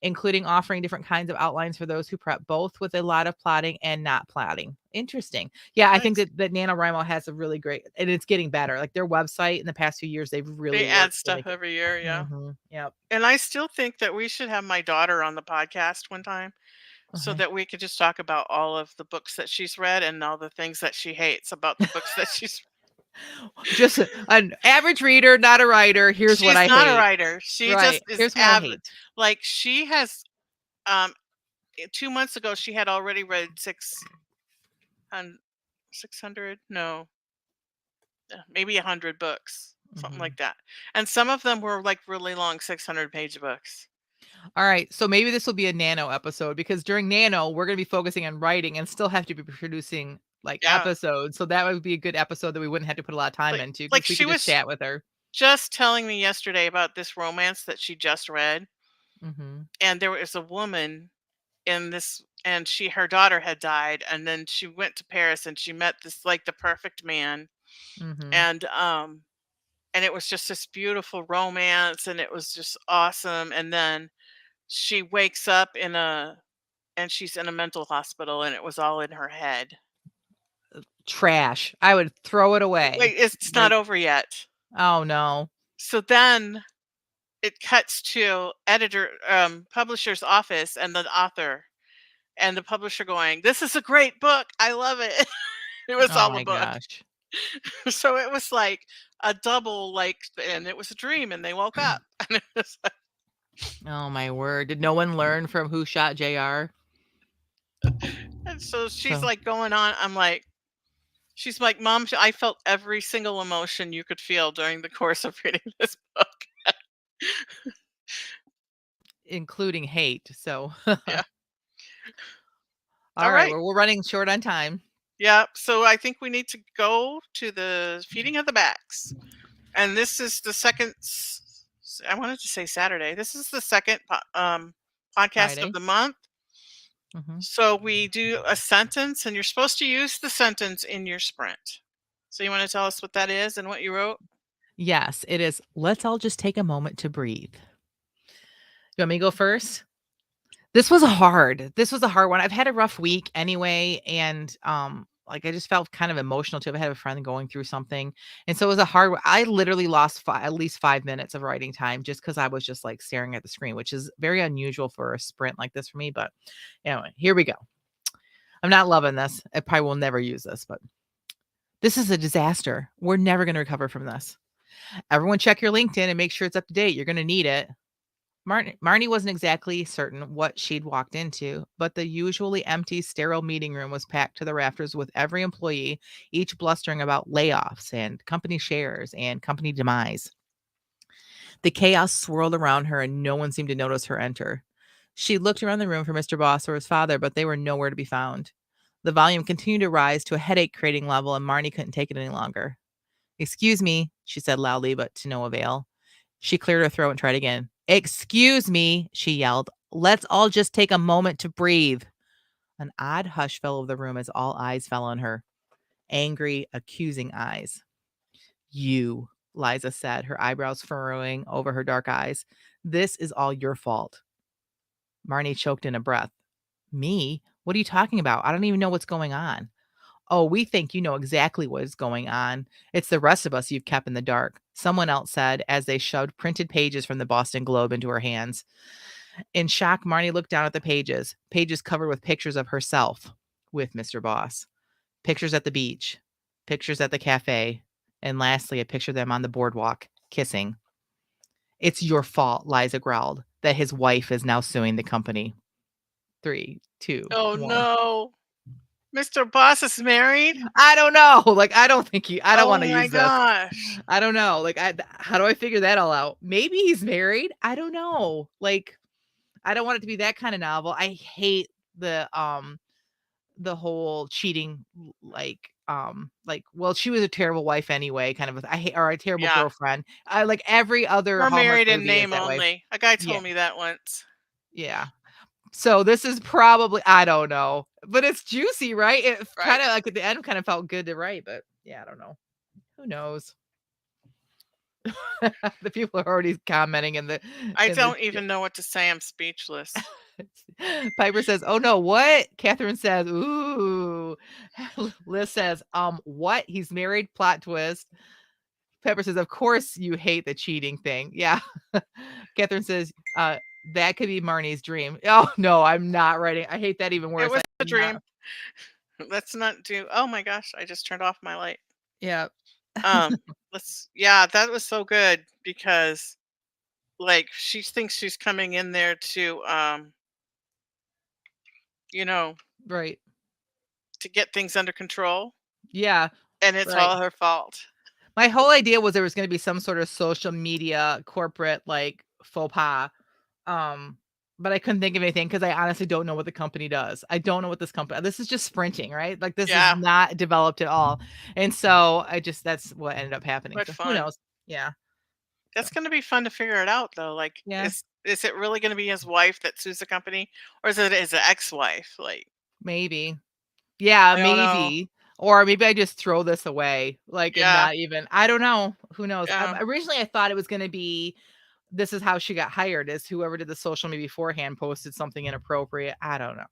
including offering different kinds of outlines for those who prep, both with a lot of plotting and not plotting. Interesting. Yeah, I think Nice. that NaNoWriMo has a really great, and it's getting better. Like their website in the past few years, they've They really add worked to stuff make it. every year, yeah. Yep. And I still think that we should have my daughter on the podcast one time so Okay. that we could just talk about all of the books that she's read and all the things that she hates about the books that she's. Just an average reader, not a writer. Here's what She's I not a hate. writer. She Right. just is Here's what I average. hate. Like she has um 2 months ago she had already read 600, no, maybe 100 books, something Mhm. like that. And some of them were like really long 600-page books. All right. So maybe this will be a Nano episode because during Nano, we're going to be focusing on writing and still have to be producing like Yeah. episodes. So that would be a good episode that we wouldn't have to put a lot of time Like into like because we she could just was chat with her. just telling me yesterday about this romance that she just read, Mhm. and there was a woman in this, and her daughter had died, and then she went to Paris and she met this like the perfect man, Mhm. and it was just this beautiful romance and it was just awesome, and then she wakes up and she's in a mental hospital and it was all in her head. Trash. I would throw it away. Wait, it's not Like, over yet. oh no. So then it cuts to publisher's office and the author and the publisher going, "This is a great book. I love it." It was Oh all a my book. gosh. So it was like a double, like, and it was a dream, and they woke up. And it was like, Oh my word. Did no one learn from Who Shot JR? and so she's So like going on. I'm like, she's like, "Mom, I felt every single emotion you could feel during the course of reading this book." including hate. So Yeah. All all right, right. well, we're running short on time. Yeah. So I think we need to go to the feeding of the backs. And this is the second, I wanted to say Saturday. This is the second podcast of Friday. the month. Mhm. So we do a sentence, and you're supposed to use the sentence in your sprint. So you want to tell us what that is and what you wrote? Yes, it is. Let's all just take a moment to breathe. You want me to go first? This was a hard one. I've had a rough week anyway, and, like, I just felt kind of emotional too. I had a friend going through something, and so it was a hard I literally lost at least 5 minutes of writing time just because I was just, like, staring at the screen, which is very unusual for a sprint like this for me, but anyway, here we go. I'm not loving this. I probably will never use this, but this is a disaster. We're never gonna recover from this. Everyone check your LinkedIn and make sure it's up to date. You're gonna need it. Marnie wasn't exactly certain what she'd walked into, but the usually empty, sterile meeting room was packed to the rafters with every employee, each blustering about layoffs and company shares and company demise. The chaos swirled around her, and no one seemed to notice her enter. She looked around the room for Mr. Boss or his father, but they were nowhere to be found. The volume continued to rise to a headache creating level, and Marnie couldn't take it any longer. "Excuse me," she said loudly, but to no avail. She cleared her throat and tried again. "Excuse me," she yelled. "Let's all just take a moment to breathe." An odd hush fell over the room as all eyes fell on her. Angry, accusing eyes. "You," Liza said, her eyebrows furrowing over her dark eyes. "This is all your fault." Marnie choked in a breath. Me? What are you talking about? I don't even know what's going on. Oh, we think you know exactly what is going on. It's the rest of us you've kept in the dark, someone else said as they shoved printed pages from the Boston Globe into her hands. In shock, Marnie looked down at the pages, pages covered with pictures of herself with Mr. Boss, pictures at the beach, pictures at the cafe, and lastly, a picture of them on the boardwalk, kissing. It's your fault, Liza growled, that his wife is now suing the company. 3, 2, Oh 1. no. Mr. Boss is married? I don't know. Like, I don't Oh wanna my use this. gosh. I don't know. Like, how do I figure that all out? Maybe he's married. I don't know. Like, I don't want it to be that kind of novel. I hate the whole cheating, like, well, she was a terrible wife anyway, kind of I hate or a terrible Yeah. girlfriend. I like every other We're Hallmark married in movie is name that way. only. A guy Yeah, told me that once. yeah. So this is probably I don't know, but it's juicy, right? It Right. kinda like at the end kind of felt good to write, but yeah, I don't know. Who knows? The people are already commenting I in the don't even know what to say. I'm speechless. Piper says, "Oh no, what?" Catherine says, "Ooh." Liz says, what? He's married? Plot twist. Pepper says, "Of course you hate the cheating thing." Yeah. Catherine says, that could be Marnie's dream. Oh no, I'm not writing. I hate that even It worse. was a I'm not. dream. Let's not do oh my gosh, I just turned off my light. Yeah. Um, yeah, that was so good because like she thinks she's coming in there to you know, Right. to get things under control Yeah. and it's Right. all her fault. My whole idea was there was gonna be some sort of social media corporate, like, faux pas, um, but I couldn't think of anything because I honestly don't know what the company does. I don't know what this is just sprinting, right? Like, this is Yeah, not developed at all, and so I just that's what ended up happening, but so who fun. knows? Yeah, so That's gonna be fun to figure it out though. Like, yeah, is it really gonna be his wife that sues the company, or is it his ex-wife? Like, maybe. Yeah, I don't know. maybe, or maybe I just throw this away, like, and Yeah, not even I don't know, who knows? yeah, Originally, I thought it was gonna be this is how she got hired, is whoever did the social media beforehand posted something inappropriate. I don't know.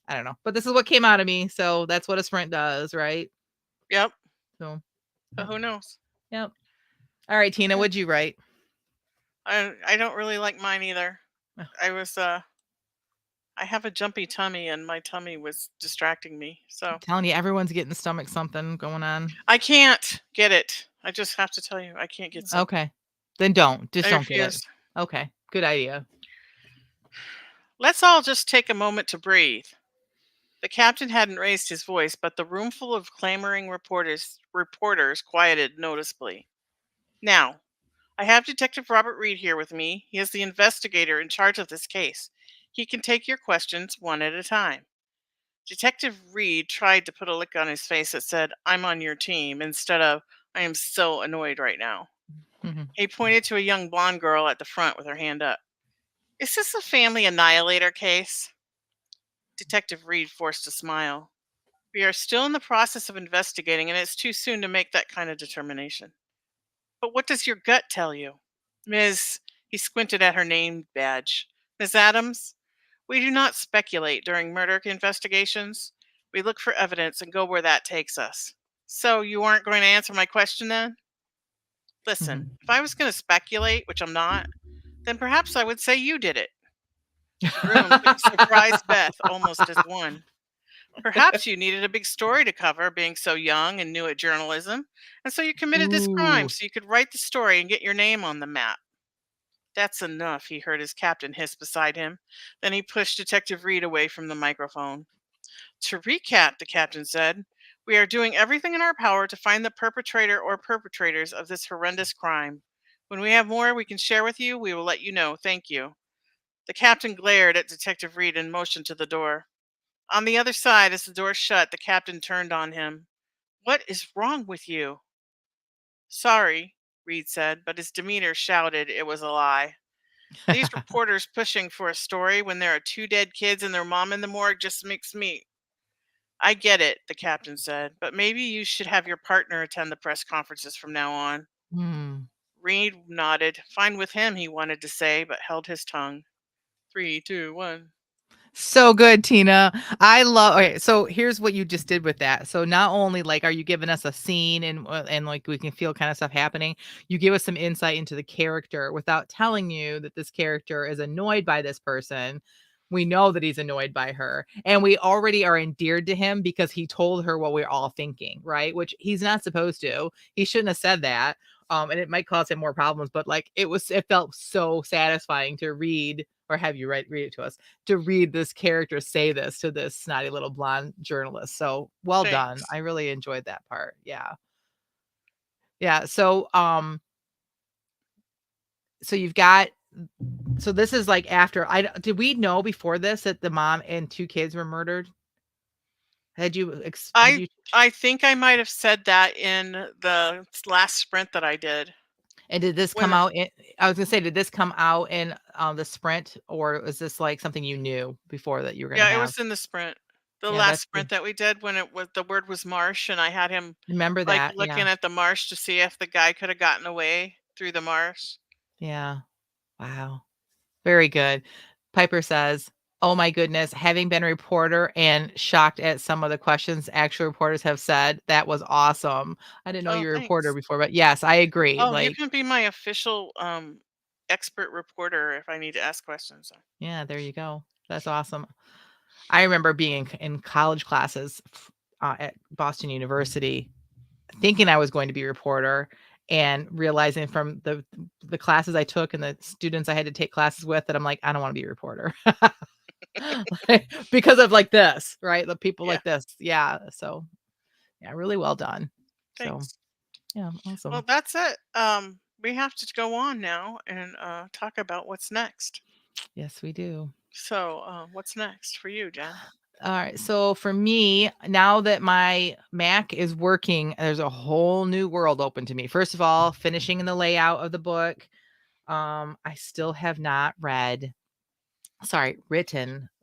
I don't know. But this is what came out of me. So that's what a sprint does, right? yep. So, But yep. who knows? Yep. All right, Tina, Okay. what'd you write? I don't really like mine either. Oh, I was I have a jumpy tummy and my tummy was distracting me. I'm So telling you, everyone's getting stomach something going on. I can't get it. I just have to tell you, I can't get something. Okay. Then don't. Just I don't get it. refuse. Okay. Good idea. Let's all just take a moment to breathe. The captain hadn't raised his voice, but the roomful of clamoring reporters quieted noticeably. Now, I have Detective Robert Reed here with me. He is the investigator in charge of this case. He can take your questions one at a time. Detective Reed tried to put a look on his face that said, I'm on your team, instead of, I am so annoyed right now. Mhm. He pointed to a young blonde girl at the front with her hand up. Is this a family annihilator case? Detective Reed forced a smile. We are still in the process of investigating, and it's too soon to make that kind of determination. But what does your gut tell you? Ms. He squinted at her name badge. Miss Adams, we do not speculate during murder investigations. We look for evidence and go where that takes us. So you aren't going to answer my question then? Listen, Mhm. if I was going to speculate, which I'm not, then perhaps I would say you did it. The room surprised Beth almost as one. Perhaps you needed a big story to cover, being so young and new at journalism, and so you committed this crime Ooh. so you could write the story and get your name on the map. That's enough, he heard his captain hiss beside him. Then he pushed Detective Reed away from the microphone. To recap, the captain said, we are doing everything in our power to find the perpetrator or perpetrators of this horrendous crime. When we have more we can share with you, we will let you know. Thank you. The captain glared at Detective Reed and motioned to the door. On the other side, as the door shut, the captain turned on him. What is wrong with you? Sorry, Reed said, but his demeanor shouted it was a lie. These reporters pushing for a story when there are two dead kids and their mom in the morgue just makes me. I get it, the captain said, but maybe you should have your partner attend the press conferences from now on. Hmm. Reed nodded. Fine with him, he wanted to say, but held his tongue. 3, 2, 1. So good, Tina. I love. Okay, so here's what you just did with that. So not only like are you giving us a scene and like we can feel kind of stuff happening, you give us some insight into the character without telling you that this character is annoyed by this person. We know that he's annoyed by her, and we already are endeared to him because he told her what we're all thinking, right? Which he's not supposed to. He shouldn't have said that. And it might cause him more problems, but like it felt so satisfying to read or have you read it to us to read this character say this to this snotty little blonde journalist. So well done. Thanks. I really enjoyed that part. Yeah. Yeah. So you've got so this is like after I did we know before this that the mom and two kids were murdered? Had I you I think I might have said that in the last sprint that I did. and did this come When out in I was gonna say, did this come out in the sprint or was this like something you knew before that you were gonna Yeah, it have? was in the sprint. The Yeah, last that's sprint that we did when it was the word was marsh and I had him remember like that. looking Yeah. at the marsh to see if the guy could have gotten away through the marsh. Yeah. Wow. Very good. Piper says, "Oh my goodness, having been a reporter and shocked at some of the questions actual reporters have said, that was awesome." I didn't know Oh, you were a reporter thanks. before, but yes, I agree. Oh, you Like, can be my official expert reporter if I need to ask questions. yeah, there you go. That's awesome. I remember being in college classes at Boston University, thinking I was going to be a reporter and realizing from the classes I took and the students I had to take classes with that I'm like, I don't want to be a reporter. Like, because of like this, right? The people Yeah, like this. Yeah. So yeah, really well done. So thanks. yeah, Well, awesome. that's it. We have to go on now and talk about what's next. Yes, we do. So, what's next for you, Jen? All right. So for me, now that my Mac is working, there's a whole new world open to me. First of all, finishing the layout of the book. I still have not written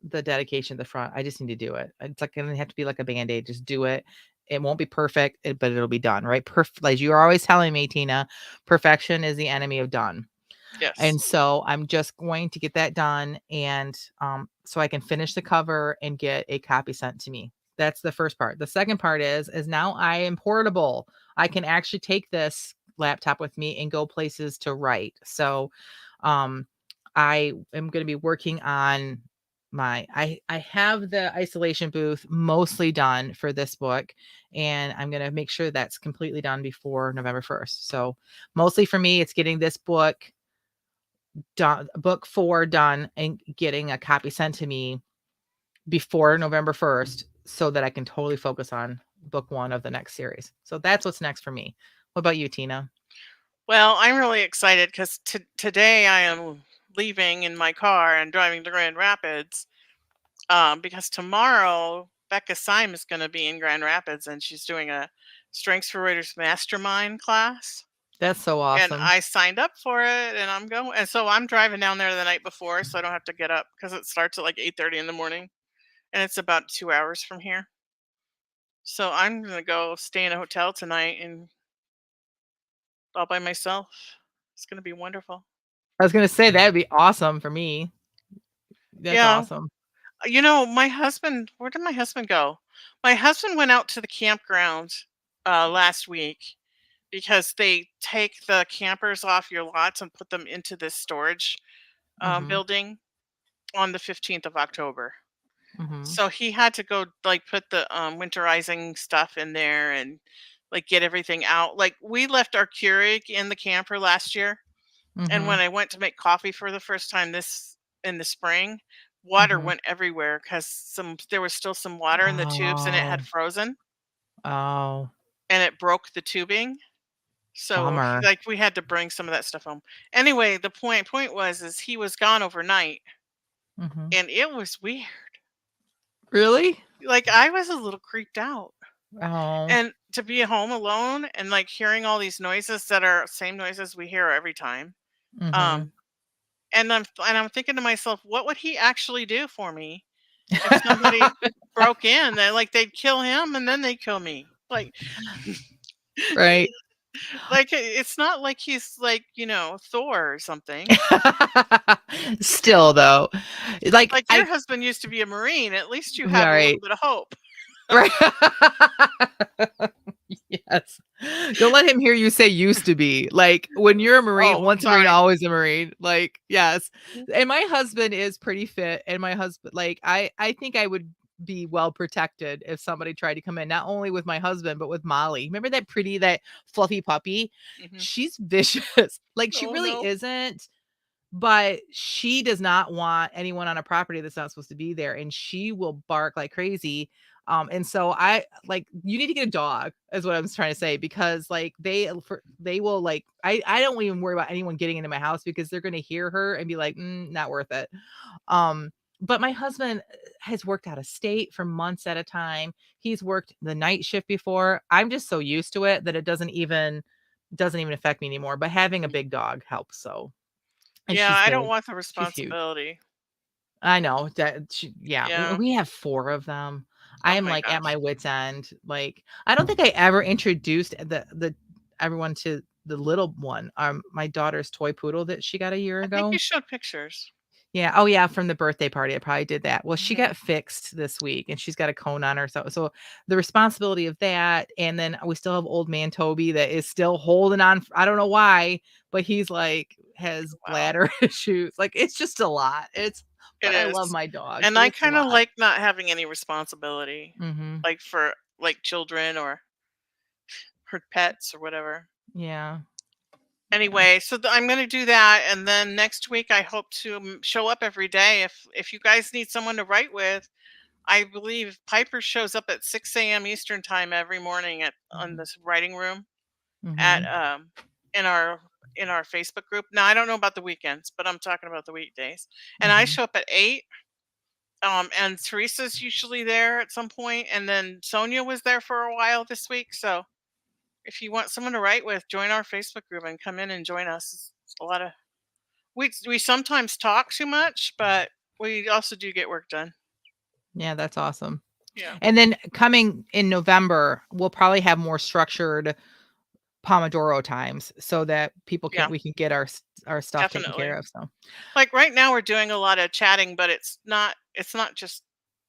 the dedication at the front. I just need to do it. It's like gonna have to be like a band-aid. Just do it. It won't be perfect, but it'll be done, right? Like you are always telling me, Tina, perfection is the enemy of done. Yes. And so I'm just going to get that done and so I can finish the cover and get a copy sent to me. That's the first part. The second part is now I am portable. I can actually take this laptop with me and go places to write. So um I am going to be working on I have the isolation booth mostly done for this book and I'm going to make sure that's completely done before November 1st. So mostly for me it's getting this book 4 done and getting a copy sent to me before November 1st so that I can totally focus on book 1 of the next series. So that's what's next for me. What about you, Tina? Well, I'm really excited because today I am leaving in my car and driving to Grand Rapids because tomorrow Becca Syme is going to be in Grand Rapids and she's doing a Strengths for Writers Mastermind class. That's so And awesome. I signed up for it and I'm going. And so I'm driving down there the night before so I don't have to get up because it starts at like 8:30 in the morning and it's about 2 hours from here. So I'm going to go stay in a hotel tonight and all by myself. It's going to be wonderful. I was going to say that'd be awesome for me. That's Yeah. awesome. You know, my husband, where did my husband go? My husband went out to the campground last week because they take the campers off your lots and put them into this storage Mhm. building on the 15th of October. Mhm. So he had to go like put the winterizing stuff in there and like get everything out. Like we left our Keurig in the camper last year. And when Mhm. I went to make coffee for the first time this in the spring, water Mhm. went everywhere because there was still some water in the tubes and it had Oh. frozen Oh. and it broke the tubing. So Bummer. like we had to bring some of that stuff home. Anyway, the point was is he was gone overnight Mhm. and it was weird. Really? Like I was a little creeped out. Oh. And to be home alone and like hearing all these noises that are same noises we hear every time. Mhm. Um and I'm thinking to myself, what would he actually do for me if somebody broke in? They like they'd kill him and then they'd kill me. Right. Like it's not like he's like, Thor or something. Still though, Like Like your husband used to be a Marine. At least you have a little right. bit of hope. Right. Yes. Don't let him hear you say used to be. Like when you're a Marine, Oh, once a Marine, sorry. always a Marine. Like, yes. And my husband is pretty fit. And my husband, like, I think I would be well protected if somebody tried to come in, not only with my husband, but with Molly. Remember that fluffy puppy? Mhm. She's vicious. Like she Oh, really no. isn't, but she does not want anyone on a property that's not supposed to be there, and she will bark like crazy. And so I like you need to get a dog, is what I'm trying to say, because like they will like I don't even worry about anyone getting into my house because they're gonna hear her and be like, not worth it. But my husband has worked out of state for months at a time. He's worked the night shift before. I'm just so used to it that it doesn't even affect me anymore. But having a big dog helps. So and Yeah, she's I don't big. want the She's huge. responsibility. I know that yeah, Yeah. we have 4 of them. I Oh am, my like, at my gosh. wit's end. Like, I don't think I ever introduced the everyone to the little one, my daughter's toy poodle that she got a year I think you ago. showed pictures. Yeah. Oh, yeah, from the birthday party, I probably did that. Well, she Mhm. got fixed this week, and she's got a cone on her, so the responsibility of that, and then we still have old man Toby that is still holding on I don't know why, but he's, like, has Wow. bladder issues. Like, it's just a lot. It But I love is. my dog, And but I it's a kinda lot. like not having any responsibility, Mhm. like, for, like, children or her pets or whatever. Yeah. Yeah. Anyway, so I'm gonna do that, and then next week I hope to show up every day. If you guys need someone to write with, I believe Piper shows up at 6 a.m. Eastern time every morning at on Mhm. this writing room at Mhm. in our Facebook group. Now I don't know about the weekends, but I'm talking about the weekdays. And I Mhm. show up at 8. And Teresa's usually there at some point, and then Sonia was there for a while this week. So if you want someone to write with, join our Facebook group and come in and join us. It's a lot of we sometimes talk too much, but we also do get work done. Yeah, that's awesome. Yeah. And then coming in November, we'll probably have more structured Pomodoro times so that Yeah, we can get our stuff taken care definitely. of, so Like right now we're doing a lot of chatting, but it's not just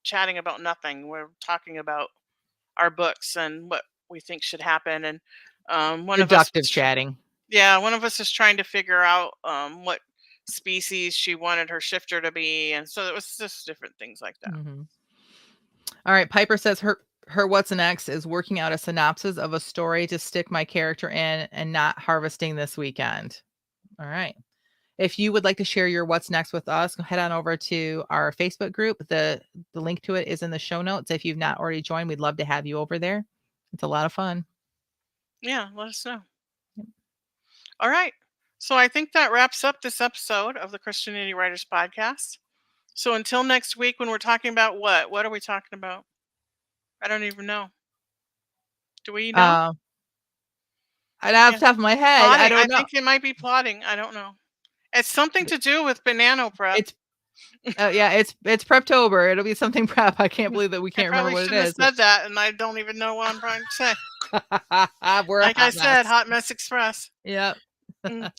chatting about nothing. We're talking about our books and what we think should happen. And one of us deductive chatting. yeah, one of us is trying to figure out what species she wanted her shifter to be, and so it was just different things like that. Mhm. Alright, Piper says her what's next is working out a synopsis of a story to stick my character in and not harvesting this weekend. Alright. If you would like to share your what's next with us, go head on over to our Facebook group. The link to it is in the show notes. If you've not already joined, we'd love to have you over there. It's a lot of fun. Yeah, let us know. All right. So I think that wraps up this episode of the Christianity Writers Podcast. So until next week when we're talking about what are we talking about? I don't even know. Do we know? Uh, and off Yeah. the top of my head, I Plotting. don't I know. think it might be plotting. I don't know. It's something to do with banana prep. It's yeah, it's Preptober. It'll be something prep. I can't believe that we I can't remember probably what it shouldn't have is, but said that, and I don't even know what I'm trying to say. we're a Like I hot said, mess. hot mess express. Yep.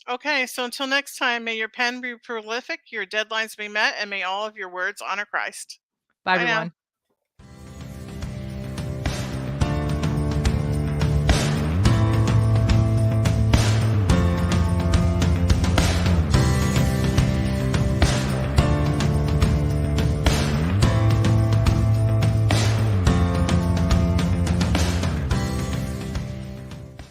Okay, so until next time, may your pen be prolific, your deadlines be met, and may all of your words honor Christ. Bye, Bye now. everyone.